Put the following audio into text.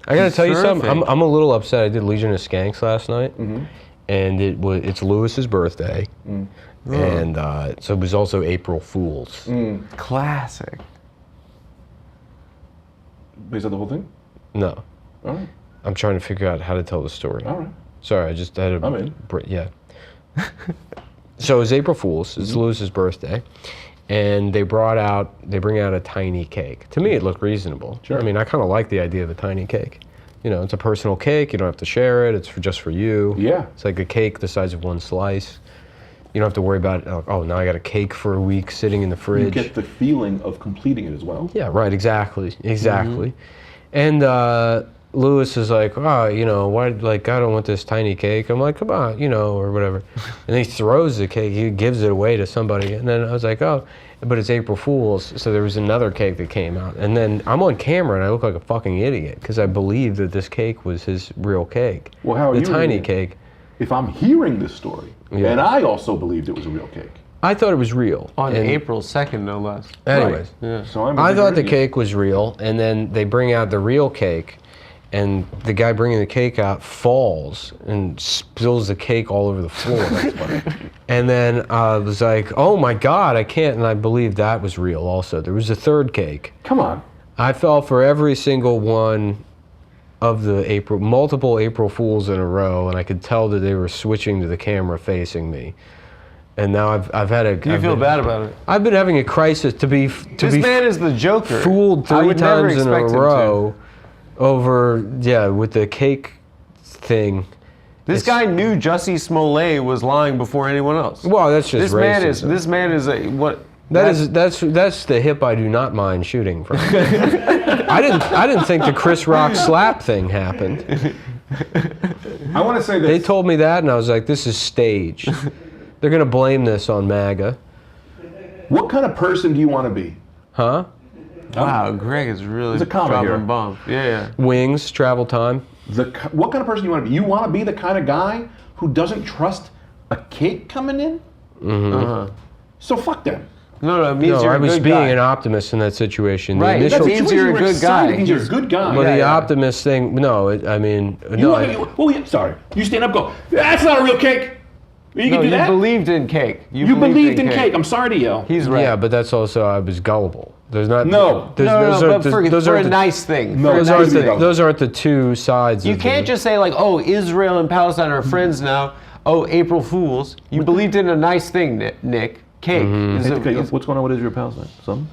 I gotta tell you something. I'm a little upset. I did Legion of Skanks last night, and it's Lewis's birthday, and so it was also April Fool's. Classic. Is that the whole thing? No. All right. I'm trying to figure out how to tell the story. All right. Sorry, I just had a... I'm in. Yeah. So it was April Fool's. It's Lewis's birthday. And they bring out a tiny cake. To me, it looked reasonable. Sure. I mean, I kind of like the idea of a tiny cake. You know, it's a personal cake. You don't have to share it. It's just for you. Yeah. It's like a cake the size of one slice. You don't have to worry about, oh, now I got a cake for a week sitting in the fridge. You get the feeling of completing it as well. Yeah, right, exactly. And Lewis is like, oh, you know, why, like, I don't want this tiny cake. I'm like, come on, you know, or whatever. And he throws the cake, he gives it away to somebody. And then I was like, oh, but it's April Fool's, so there was another cake that came out. And then I'm on camera and I look like a fucking idiot because I believed that this cake was his real cake. Well, how are you? The tiny cake. If I'm hearing this story, and I also believed it was a real cake. I thought it was real. On April 2nd, no less. Anyways, yeah. So I thought the cake was real, and then they bring out the real cake, and the guy bringing the cake out falls and spills the cake all over the floor. And then I was like, oh my God, I can't, and I believed that was real also. There was a third cake. Come on. I fell for every single one of the multiple April Fools in a row, and I could tell that they were switching to the camera facing me. And now I've had a... You feel bad about it? I've been having a crisis to be This man is the Joker. Fooled 3 times in a row over, with the cake thing. This guy knew Jussie Smollett was lying before anyone else. Well, that's just racism. This man is a what? That's the hip I do not mind shooting from. I didn't think the Chris Rock slap thing happened. I want to say this. They told me that, and I was like, this is staged. They're gonna blame this on MAGA. What kind of person do you want to be? Huh? Wow, Greg is really dropping bombs. Yeah. Wings, travel time. What kind of person do you want to be? You want to be the kind of guy who doesn't trust a cake coming in? So fuck them. No, it means you're a good guy. I was being an optimist in that situation. Right, that means you're a good guy. It means you're a good guy. Well, the optimist thing, sorry. You stand up, go, that's not a real cake. You can do that? You believed in cake. You believed in cake. I'm sorry to yell. He's right. Yeah, but that's also, I was gullible. There's not... but for a nice thing. Those aren't the two sides. You can't just say like, oh, Israel and Palestine are friends now. Oh, April Fools. You believed in a nice thing, Nick. Cake. What's going on with Israel and Palestine? Something?